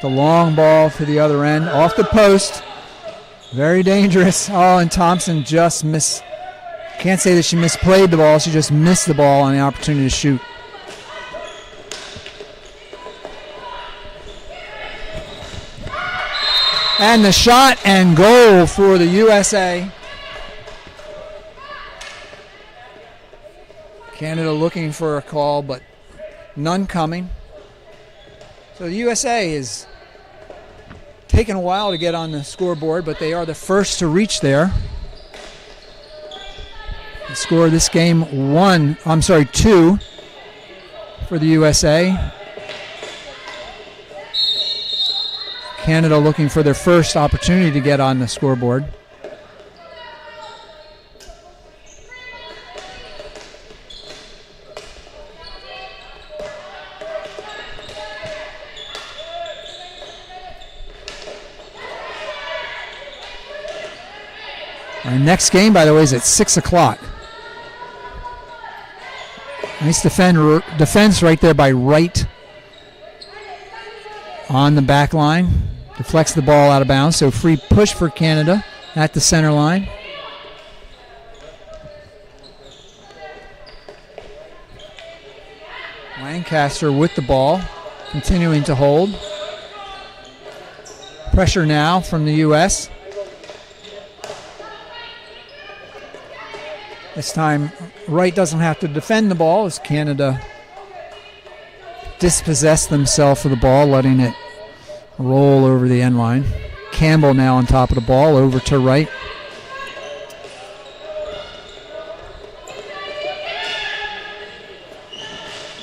The long ball to the other end, off the post. Very dangerous. Oh, and Thompson just missed. Can't say that she misplayed the ball. She just missed the ball on the opportunity to shoot. And the shot and goal for the USA. Canada looking for a call, but none coming. So the USA is taking a while to get on the scoreboard, but they are the first to reach there. The score of this game 2 for the USA. Canada looking for their first opportunity to get on the scoreboard. Our next game, by the way, is at 6 o'clock. Nice defense right there by Wright on the back line. Deflects the ball out of bounds, so free push for Canada at the center line. Lancaster with the ball, continuing to hold. Pressure now from the U.S. This time, Wright doesn't have to defend the ball as Canada dispossess themselves of the ball, letting it roll over the end line. Campbell now on top of the ball, over to Wright.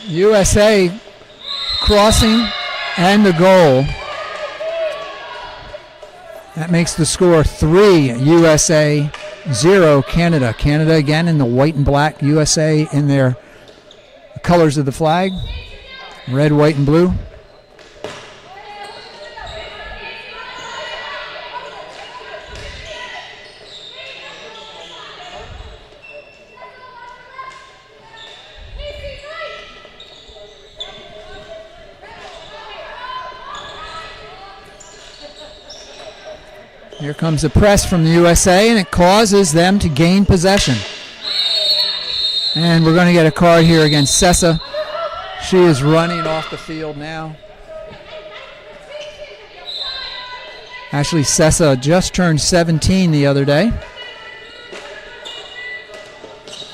USA crossing and the goal. That makes the score 3 USA, 0 Canada. Canada again in the white and black, USA in their colors of the flag, red, white, and blue. Here comes the press from the USA, and it causes them to gain possession. And we're going to get a card here against Sessa. She is running off the field now. Actually, Sessa just turned 17 the other day.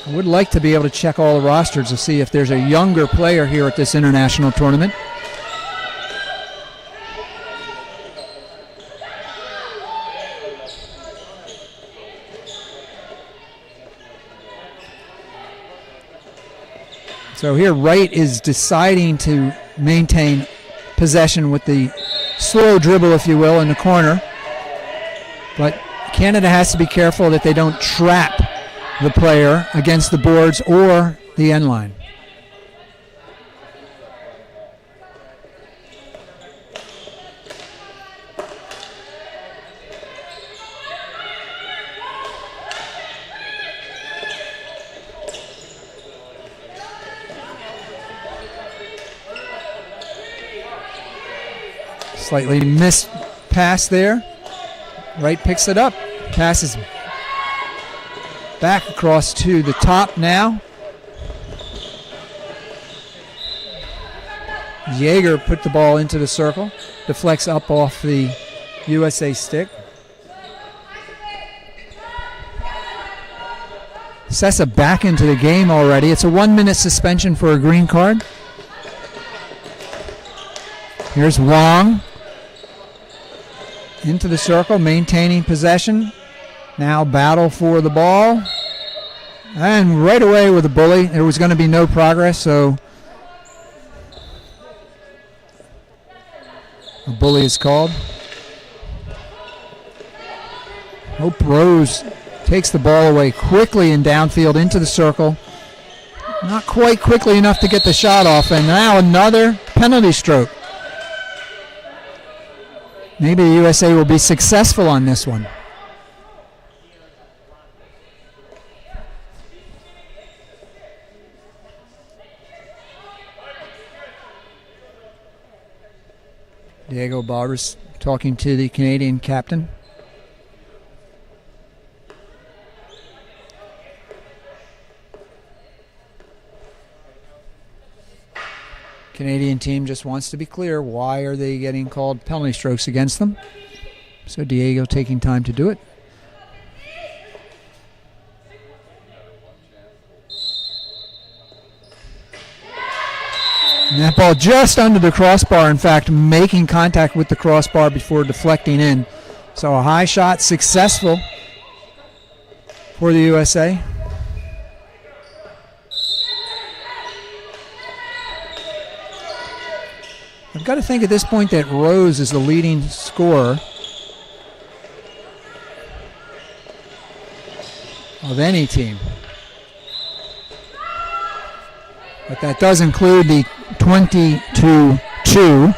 I would like to be able to check all the rosters to see if there's a younger player here at this international tournament. So here Wright is deciding to maintain possession with the slow dribble, if you will, in the corner. But Canada has to be careful that they don't trap the player against the boards or the end line. Slightly missed pass there. Wright picks it up. Passes back across to the top now. Jaeger put the ball into the circle. Deflects up off the USA stick. Sessa back into the game already. It's a 1-minute suspension for a green card. Here's Wong. Into the circle, maintaining possession. Now battle for the ball. And right away with a bully. There was going to be no progress, so a bully is called. Hope Rose takes the ball away quickly in downfield into the circle. Not quite quickly enough to get the shot off, and now another penalty stroke. Maybe the USA will be successful on this one. Diego Barbers talking to the Canadian captain. Canadian team just wants to be clear. Why are they getting called penalty strokes against them? So Diego taking time to do it. And that ball just under the crossbar, in fact, making contact with the crossbar before deflecting in. So a high shot successful for the USA. I've got to think at this point that Rose is the leading scorer of any team. But that does include the 22-2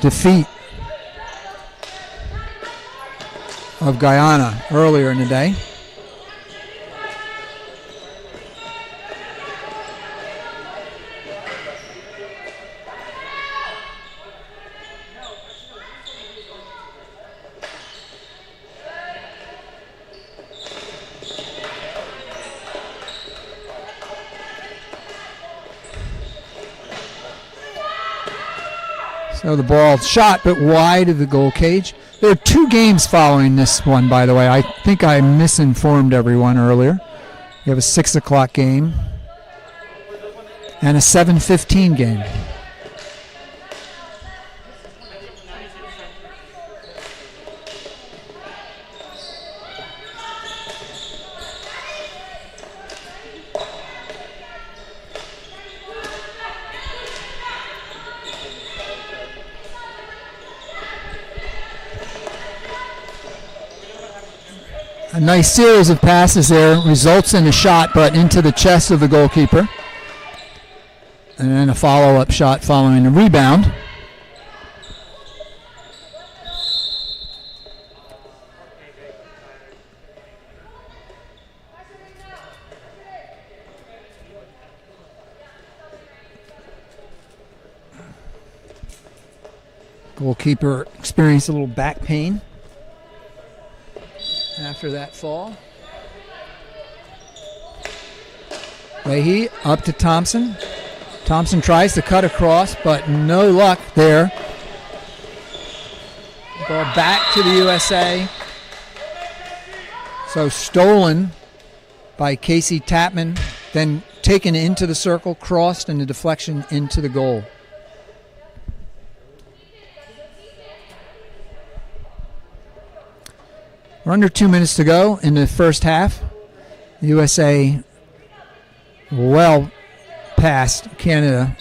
defeat of Guyana earlier in the day. So the ball shot, but wide of the goal cage. There are 2 games following this one, by the way. I think I misinformed everyone earlier. You have a 6 o'clock game and a 7:15 game. A nice series of passes there results in a shot, but into the chest of the goalkeeper. And then a follow-up shot following a rebound. Goalkeeper experienced a little back pain after that fall. Leahy up to Thompson. Thompson tries to cut across, but no luck there. Ball back to the USA. So stolen by Casey Tapman, then taken into the circle, crossed, and the deflection into the goal. We're under 2 minutes to go in the first half. The USA well past Canada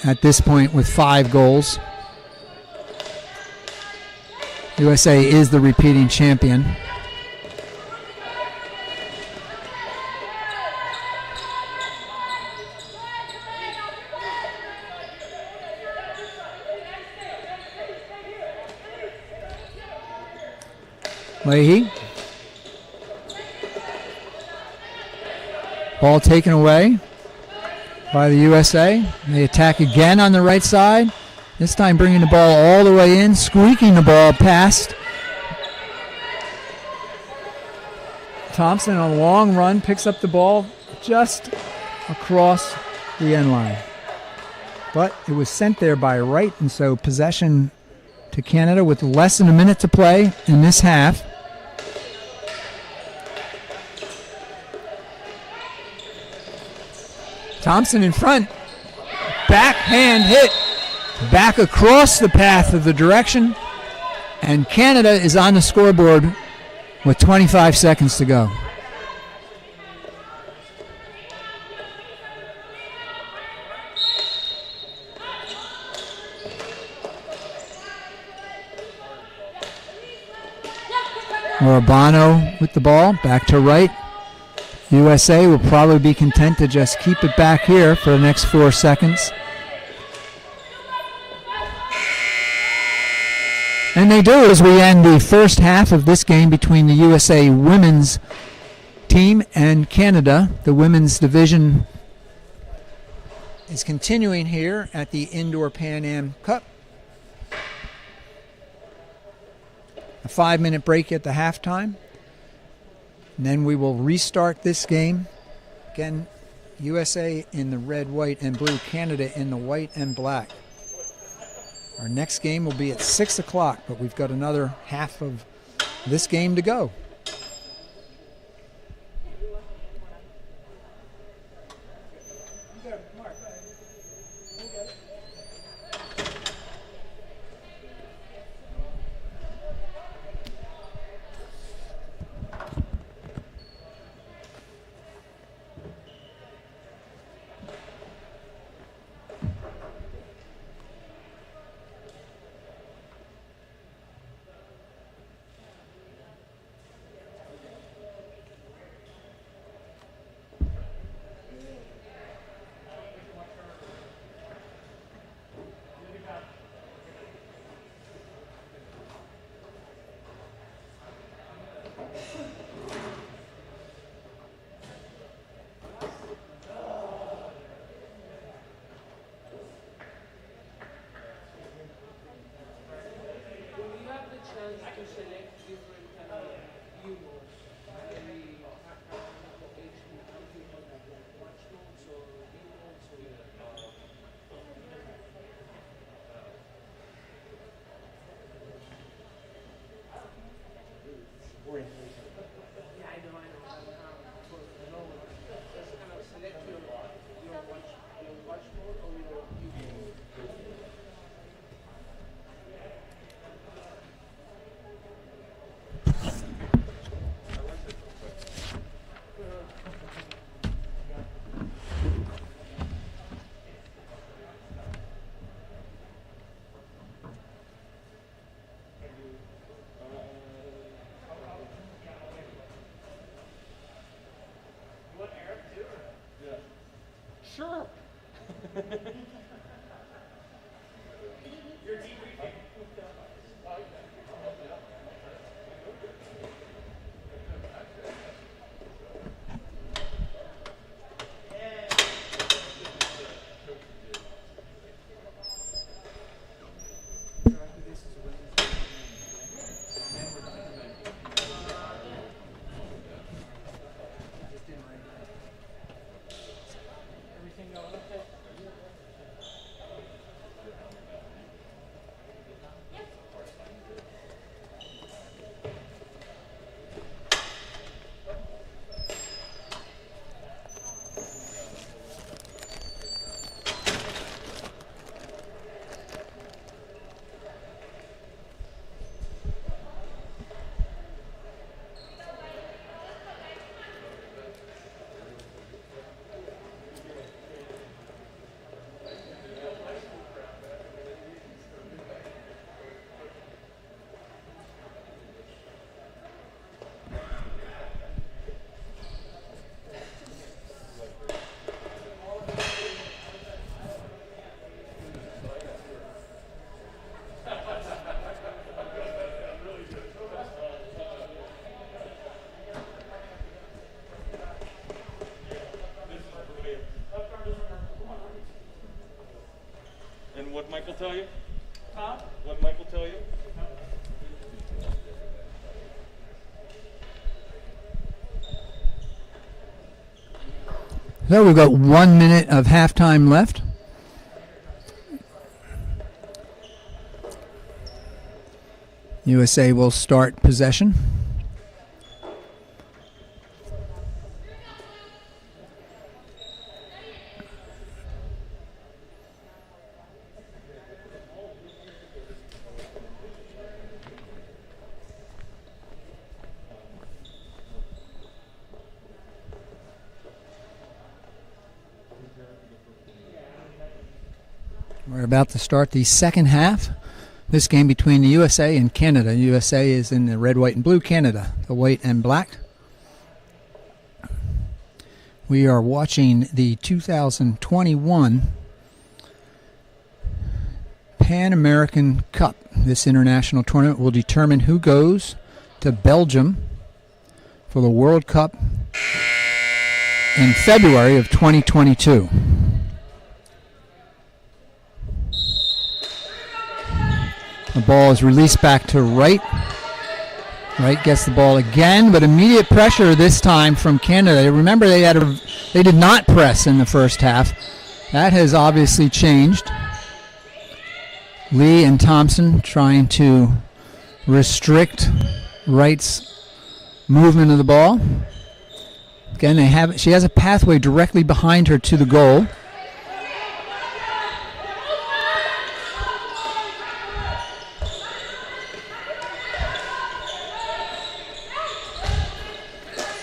at this point with 5 goals. USA is the repeating champion. Leahy. Ball taken away by the USA. They attack again on the right side. This time bringing the ball all the way in, squeaking the ball past. Thompson on a long run picks up the ball just across the end line. But it was sent there by Wright, and so possession to Canada with less than a minute to play in this half. Thompson in front. Backhand hit. Back across the path of the direction. And Canada is on the scoreboard with 25 seconds to go. Urbano with the ball. Back to Wright. USA will probably be content to just keep it back here for the next 4 seconds. And they do as we end the first half of this game between the USA women's team and Canada. The women's division is continuing here at the Indoor Pan Am Cup. a 5-minute break at the halftime. And then we will restart this game. Again, USA in the red, white, and blue, Canada in the white and black. Our next game will be at 6 o'clock, but we've got another half of this game to go. Sure. And what Michael tell you? Huh? What Michael tell you? So we've got 1 minute of halftime left. USA will start possession. We're about to start the second half. This game between the USA and Canada. USA is in the red, white, and blue. Canada, the white and black. We are watching the 2021 Pan American Cup. This international tournament will determine who goes to Belgium for the World Cup in February of 2022. The ball is released back to right. Wright gets the ball again, but immediate pressure this time from Canada. Remember, they did not press in the first half. That has obviously changed. Lee and Thompson trying to restrict Wright's movement of the ball. Again, she has a pathway directly behind her to the goal.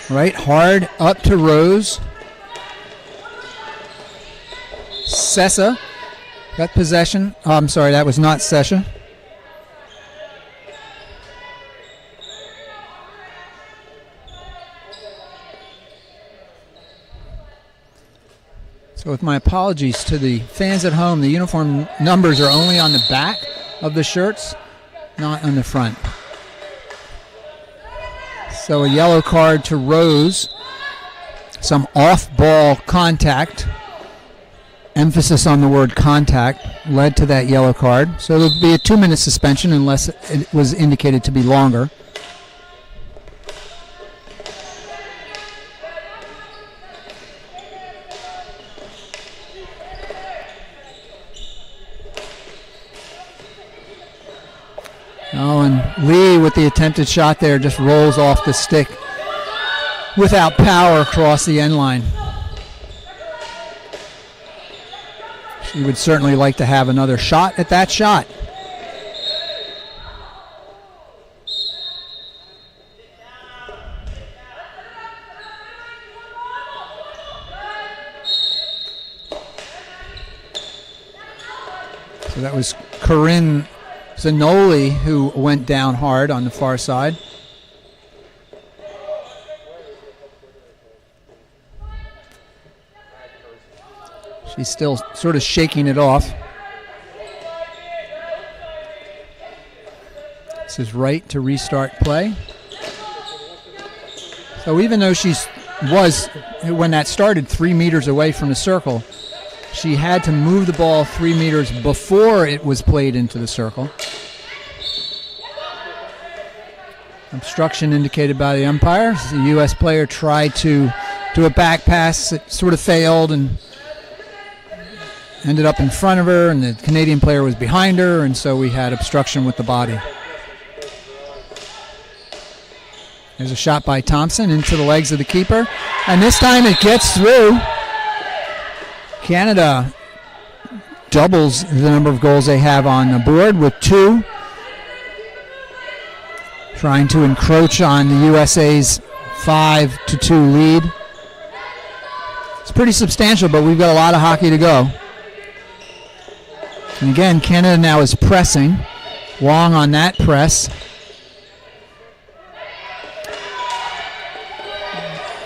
Right, hard up to Rose. Sessa got possession. Oh, I'm sorry, that was not Sesha. So with my apologies to the fans at home, the uniform numbers are only on the back of the shirts, not on the front. So a yellow card to Rose. Some off-ball contact. Emphasis on the word contact led to that yellow card. So there'll be a 2-minute suspension unless it was indicated to be longer. Oh, and Lee with the attempted shot there just rolls off the stick without power across the end line. She would certainly like to have another shot at that shot. So that was Corinne Zanoli who went down hard on the far side. She's still sort of shaking it off. This is Wright to restart play. So even though when that started 3 meters away from the circle, she had to move the ball 3 meters before it was played into the circle. Obstruction indicated by the umpire. The U.S. player tried to do a back pass. It sort of failed and ended up in front of her, and the Canadian player was behind her, and so we had obstruction with the body. There's a shot by Thompson into the legs of the keeper, and this time it gets through. Canada doubles the number of goals they have on the board with 2, trying to encroach on the USA's 5-2 lead. It's pretty substantial, but we've got a lot of hockey to go. And again, Canada now is pressing. Wong on that press.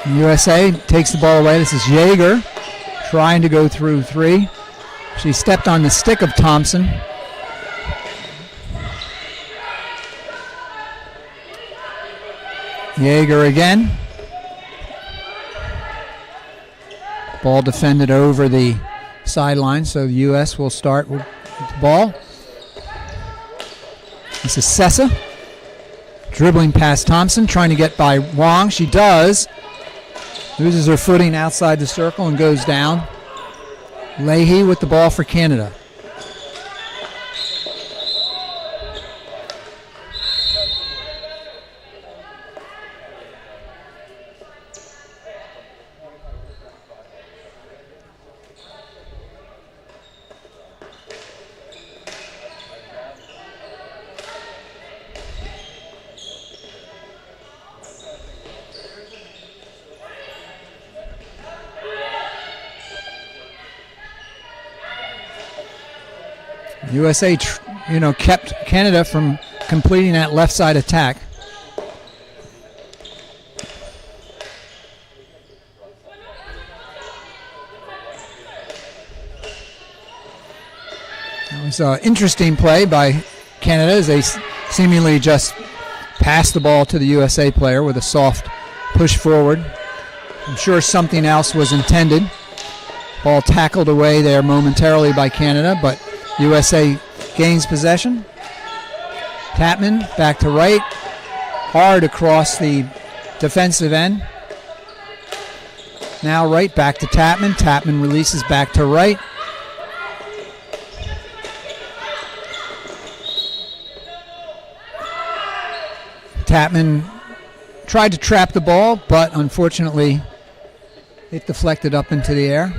USA takes the ball away. This is Yeager trying to go through 3. She stepped on the stick of Thompson. Yeager again. Ball defended over the sideline, so the U.S. will start with the ball. This is Sessa dribbling past Thompson, trying to get by Wong. She does. Loses her footing outside the circle and goes down. Leahy with the ball for Canada. USA, kept Canada from completing that left side attack. It was an interesting play by Canada as they seemingly just passed the ball to the USA player with a soft push forward. I'm sure something else was intended. Ball tackled away there momentarily by Canada, but USA gains possession. Tapman back to Wright. hard across the defensive end. Now right back to Tapman. Tapman releases back to right. Tapman tried to trap the ball, but unfortunately it deflected up into the air.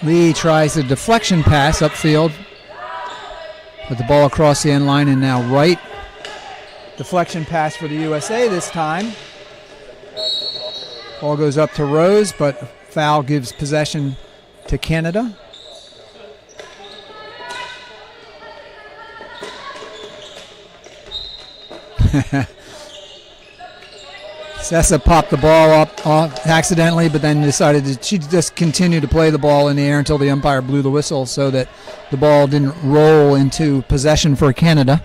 Lee tries a deflection pass upfield, with the ball across the end line, and now right. Deflection pass for the USA this time. Ball goes up to Rose, but foul gives possession to Canada. Sessa popped the ball up accidentally, but then decided that she'd just continue to play the ball in the air until the umpire blew the whistle so that the ball didn't roll into possession for Canada.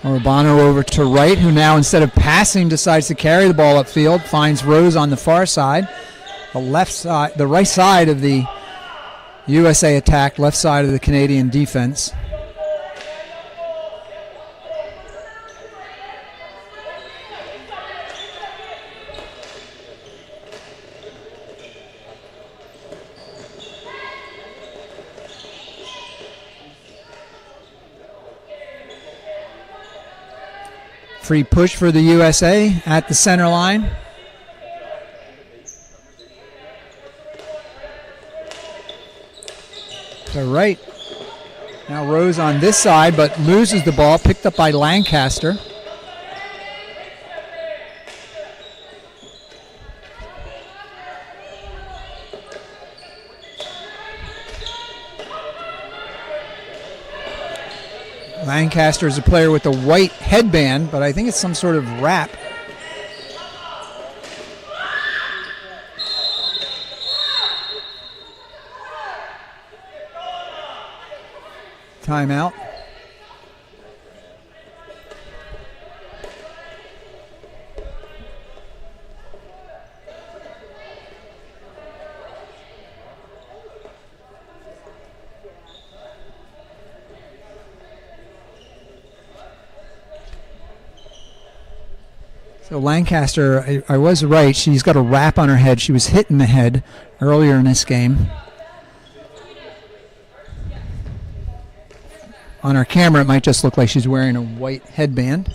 Urbano over to right, who now, instead of passing, decides to carry the ball upfield, finds Rose on the far side. The right side of the USA attack, left side of the Canadian defense. Free push for the USA at the center line. To right. Now Rose on this side, but loses the ball, picked up by Lancaster. Lancaster is a player with a white headband, but I think it's some sort of wrap. Timeout. So Lancaster, I was right. She's got a wrap on her head. She was hit in the head earlier in this game. On our camera, it might just look like she's wearing a white headband.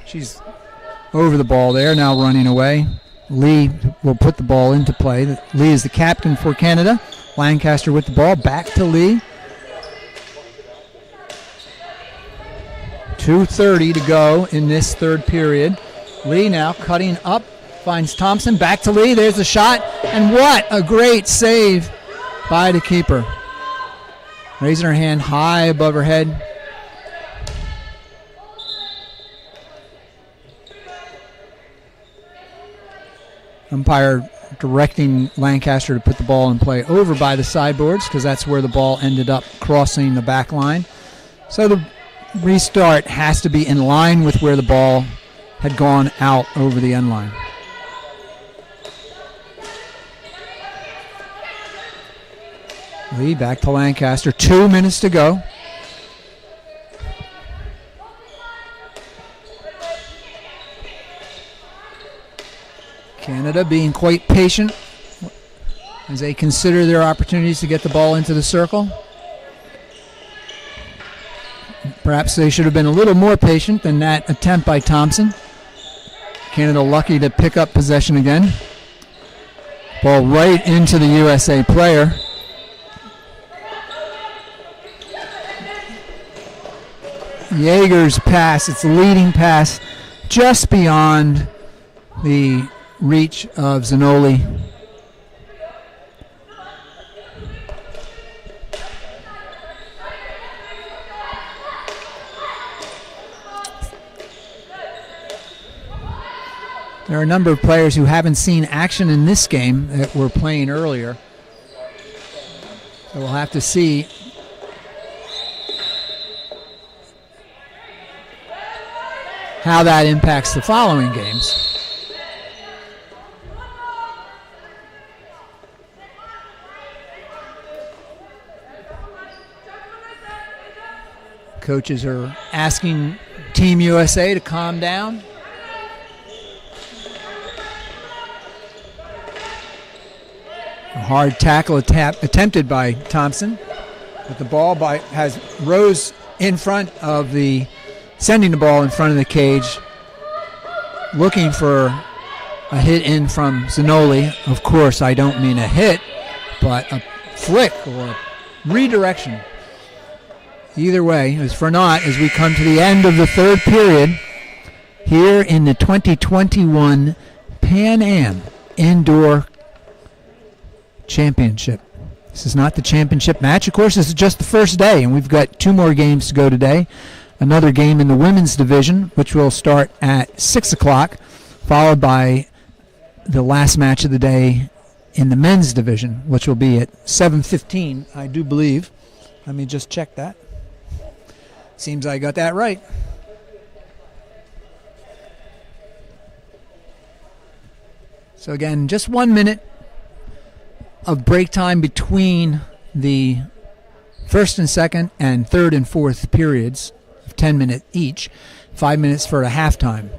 She's over the ball there, now running away. Lee will put the ball into play. Lee is the captain for Canada. Lancaster with the ball, back to Lee. 2:30 to go in this third period. Lee now cutting up, finds Thompson, back to Lee, there's the shot, and what a great save by the keeper. Raising her hand high above her head. Umpire directing Lancaster to put the ball in play over by the sideboards because that's where the ball ended up crossing the back line. So the restart has to be in line with where the ball had gone out over the end line. Lee back to Lancaster. 2 minutes to go. Canada being quite patient as they consider their opportunities to get the ball into the circle. Perhaps they should have been a little more patient than that attempt by Thompson. Canada lucky to pick up possession again. Ball right into the USA player. Yeager's pass, it's a leading pass just beyond the reach of Zanoli. There are a number of players who haven't seen action in this game that were playing earlier. So we'll have to see. how that impacts the following games. Coaches are asking Team USA to calm down. A hard tackle attempted by Thompson, but the ball has Rose in front of sending the ball in front of the cage, looking for a hit in from Zanoli. Of course, I don't mean a hit, but a flick or a redirection. Either way, as for naught, as we come to the end of the third period here in the 2021 Pan Am Indoor Championship. This is not the championship match. Of course, this is just the first day, and we've got 2 more games to go today. Another game in the women's division, which will start at 6 o'clock, followed by the last match of the day in the men's division, which will be at 7:15, I do believe. Let me just check that. Seems I got that right. So again, just 1 minute of break time between the first and second and third and fourth periods, 10 minutes each, 5 minutes for a halftime.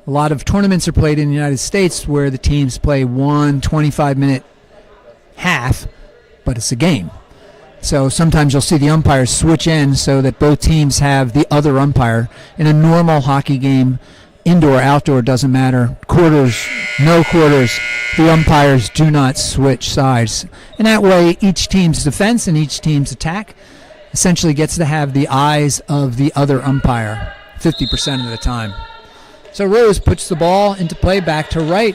A lot of tournaments are played in the United States where the teams play one 25-minute half, but it's a game. So sometimes you'll see the umpires switch in so that both teams have the other umpire. In a normal hockey game, indoor, outdoor, doesn't matter. Quarters, no quarters, the umpires do not switch sides. And that way, each team's defense and each team's attack essentially gets to have the eyes of the other umpire 50% of the time. So Rose puts the ball into play back to right.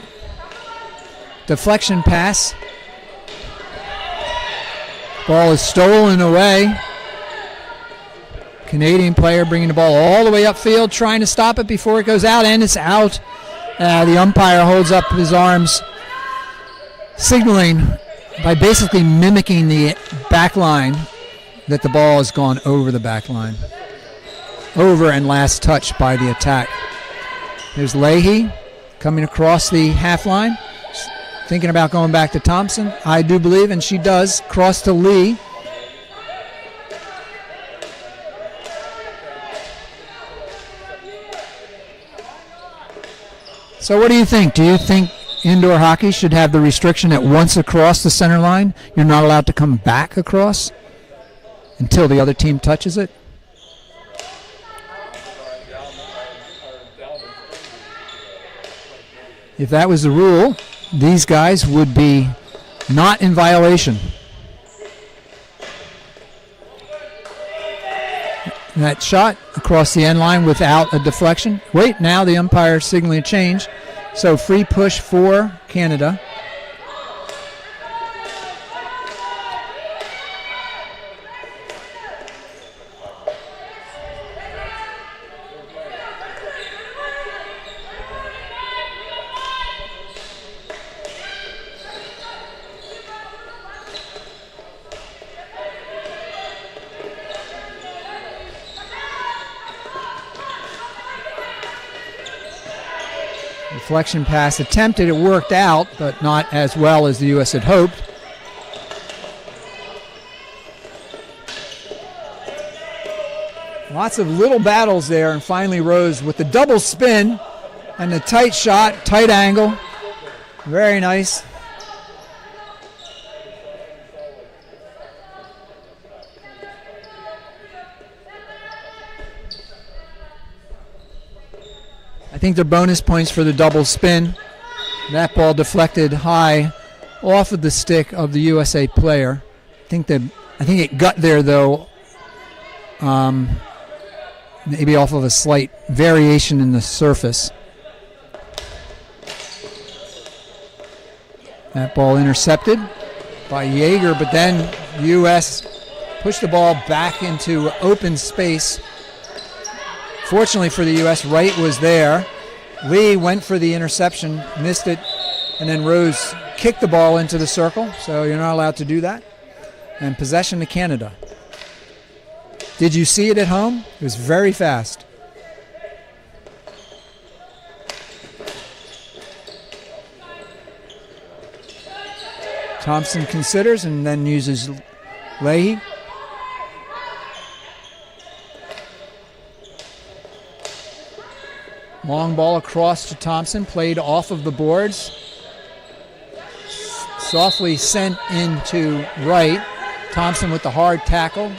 Deflection pass. Ball is stolen away. Canadian player bringing the ball all the way upfield, trying to stop it before it goes out, and it's out. The umpire holds up his arms, signaling by basically mimicking the back line that the ball has gone over the back line. Over and last touch by the attack. There's Leahy coming across the half line. Thinking about going back to Thompson, I do believe, and she does. Cross to Lee. So what do you think? Do you think indoor hockey should have the restriction that once across the center line, you're not allowed to come back across until the other team touches it? If that was the rule, these guys would be not in violation. That shot across the end line without a deflection. Wait, now the umpire signaling a change. So free push for Canada. Deflection pass attempted. It worked out, but not as well as the U.S. had hoped. Lots of little battles there, and finally Rose with the double spin and the tight shot, tight angle. Very nice. I think they're bonus points for the double spin. That ball deflected high off of the stick of the USA player. I think it got there though. Maybe off of a slight variation in the surface. That ball intercepted by Yeager, but then U.S. pushed the ball back into open space. Fortunately for the U.S., Wright was there. Lee went for the interception, missed it, and then Rose kicked the ball into the circle, so you're not allowed to do that. And possession to Canada. Did you see it at home? It was very fast. Thompson considers and then uses Leahy. Long ball across to Thompson, played off of the boards. Softly sent into right. Thompson with the hard tackle.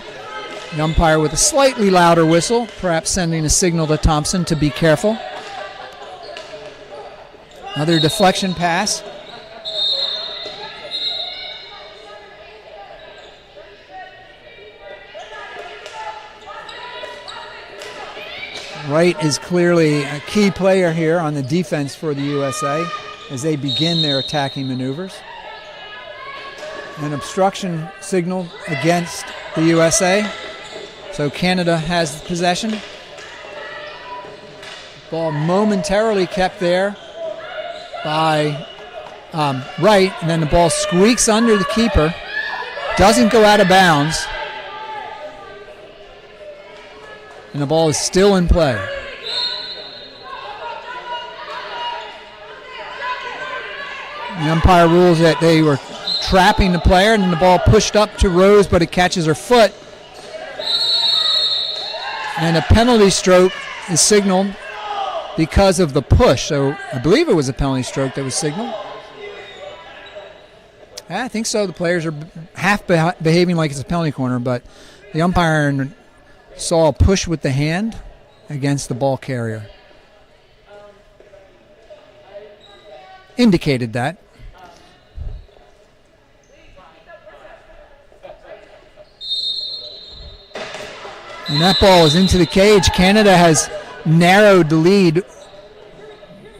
The umpire with a slightly louder whistle, perhaps sending a signal to Thompson to be careful. Another deflection pass. Wright is clearly a key player here on the defense for the USA as they begin their attacking maneuvers. An obstruction signal against the USA. So Canada has the possession. Ball momentarily kept there by Wright, and then the ball squeaks under the keeper. Doesn't go out of bounds. And the ball is still in play. The umpire rules that they were trapping the player, and then the ball pushed up to Rose, but it catches her foot. And a penalty stroke is signaled because of the push. So I believe it was a penalty stroke that was signaled. I think so. The players are half behaving like it's a penalty corner, but the umpire saw a push with the hand against the ball carrier. Indicated that. And that ball is into the cage. Canada has narrowed the lead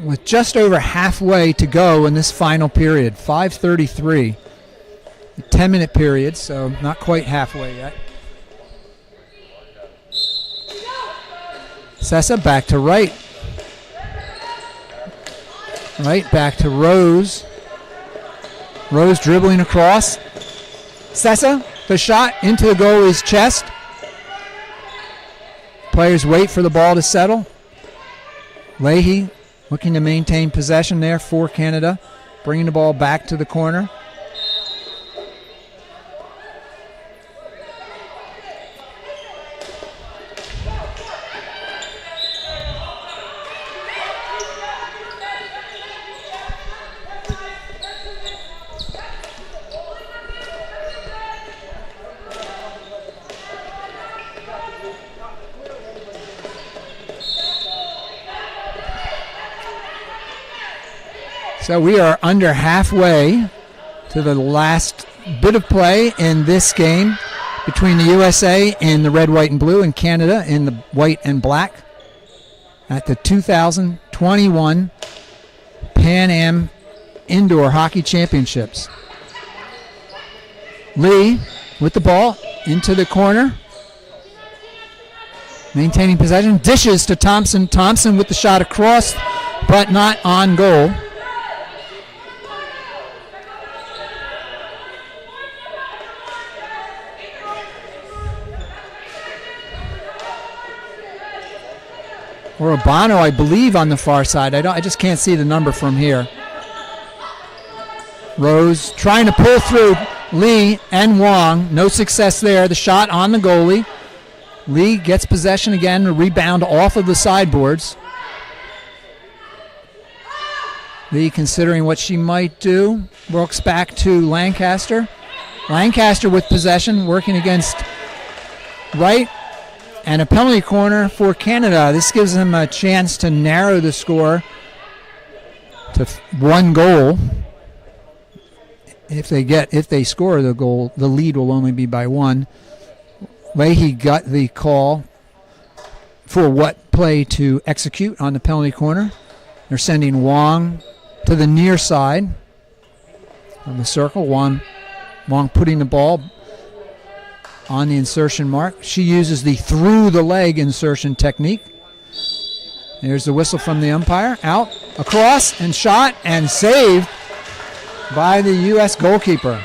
with just over halfway to go in this final period. 5:33. A 10-minute period, so not quite halfway yet. Sessa back to Wright. Wright back to Rose. Rose dribbling across. Sessa, the shot into the goalie's chest. Players wait for the ball to settle. Leahy looking to maintain possession there for Canada, bringing the ball back to the corner. So we are under halfway to the last bit of play in this game between the USA in the red, white, and blue and Canada in the white and black at the 2021 Pan Am Indoor Hockey Championships. Lee with the ball into the corner. Maintaining possession. Dishes to Thompson. Thompson with the shot across, but not on goal. Or Urbano, I believe, on the far side. I just can't see the number from here. Rose trying to pull through Lee and Wong. No success there. The shot on the goalie. Lee gets possession again, a rebound off of the sideboards. Lee considering what she might do. Works back to Lancaster. Lancaster with possession, working against Wright. And a penalty corner for Canada. This gives them a chance to narrow the score to one goal. If they score the goal, the lead will only be by one. Leahy got the call for what play to execute on the penalty corner. They're sending Wong to the near side of the circle. Wong putting the ball on the insertion mark. She uses the through the leg insertion technique. There's the whistle from the umpire. Out, across, and shot, and saved by the U.S. goalkeeper.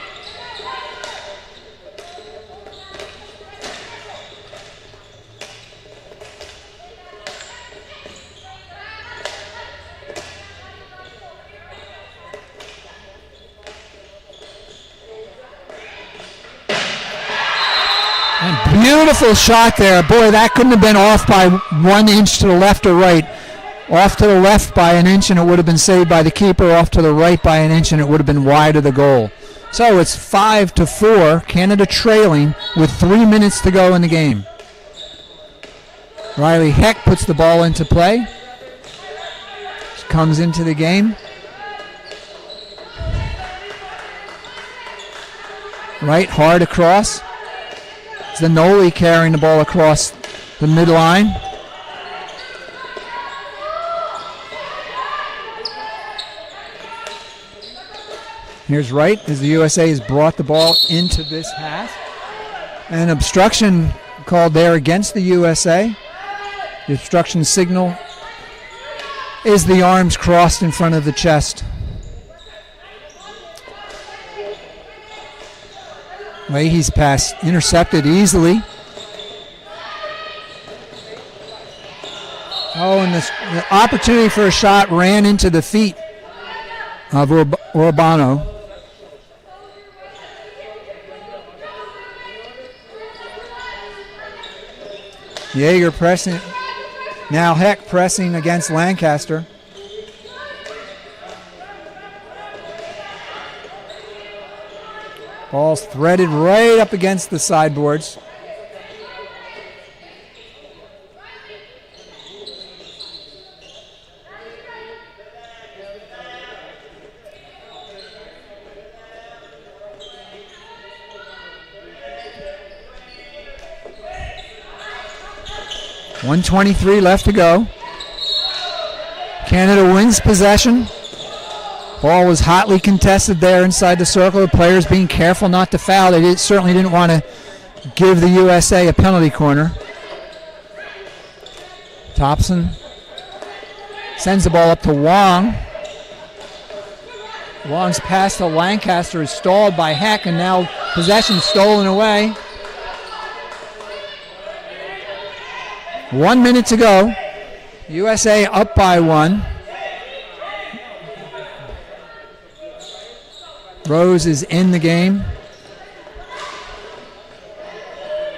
And beautiful shot there. Boy, that couldn't have been off by 1 inch to the left or right. Off to the left by an inch and it would have been saved by the keeper. Off to the right by an inch and it would have been wide of the goal. So it's 5-4. Canada trailing with 3 minutes to go in the game. Riley Heck puts the ball into play. She comes into the game. Right, hard across. Zanoli carrying the ball across the midline. Here's Wright as the USA has brought the ball into this half. An obstruction called there against the USA. The obstruction signal is the arms crossed in front of the chest. Leahy's pass intercepted easily. Oh, and the opportunity for a shot ran into the feet of Urbano. Yeager pressing. Now Heck pressing against Lancaster. Ball's threaded right up against the sideboards. .123 left to go. Canada wins possession. Ball was hotly contested there inside the circle. The players being careful not to foul. They certainly didn't want to give the USA a penalty corner. Thompson sends the ball up to Wong. Wong's pass to Lancaster is stalled by Heck, and now possession stolen away. 1 minute to go. USA up by 1. Rose is in the game.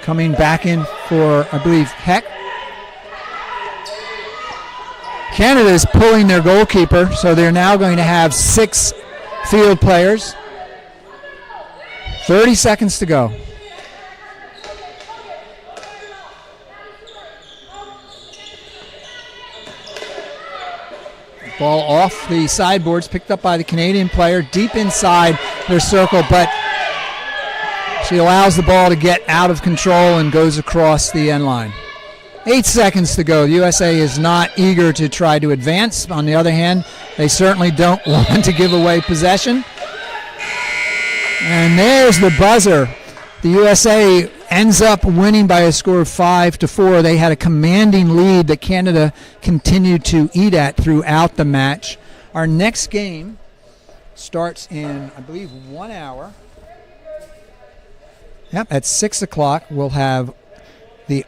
Coming back in for, I believe, Heck. Canada is pulling their goalkeeper, so they're now going to have 6 field players. 30 seconds to go. Ball off the sideboards, picked up by the Canadian player, deep inside their circle, but she allows the ball to get out of control and goes across the end line. 8 seconds to go. The USA is not eager to try to advance. On the other hand, they certainly don't want to give away possession. And there's the buzzer. The USA ends up winning by a score of 5-4. They had a commanding lead that Canada continued to eat at throughout the match. Our next game starts in, I believe, 1 hour. Yep, at 6 o'clock, we'll have the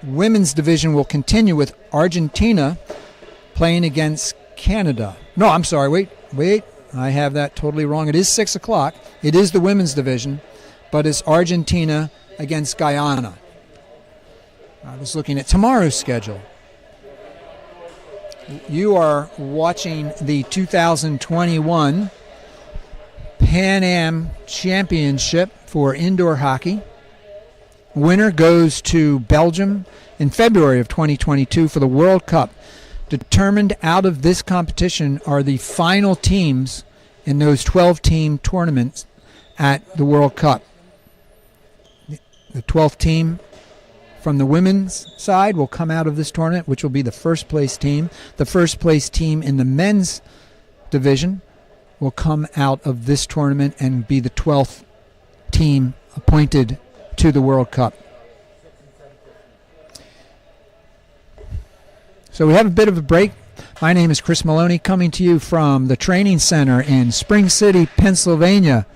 women's division will continue with Argentina playing against Canada. No, I'm sorry. Wait. I have that totally wrong. It is 6 o'clock. It is the women's division, but it's Argentina against Guyana. I was looking at tomorrow's schedule. You are watching the 2021 Pan Am Championship for indoor hockey. Winner goes to Belgium in February of 2022 for the World Cup. Determined out of this competition are the final teams in those 12-team tournaments at the World Cup. The 12th team from the women's side will come out of this tournament, which will be the first place team. The first place team in the men's division will come out of this tournament and be the 12th team appointed to the World Cup. So we have a bit of a break. My name is Chris Maloney, coming to you from the training center in Spring City, Pennsylvania.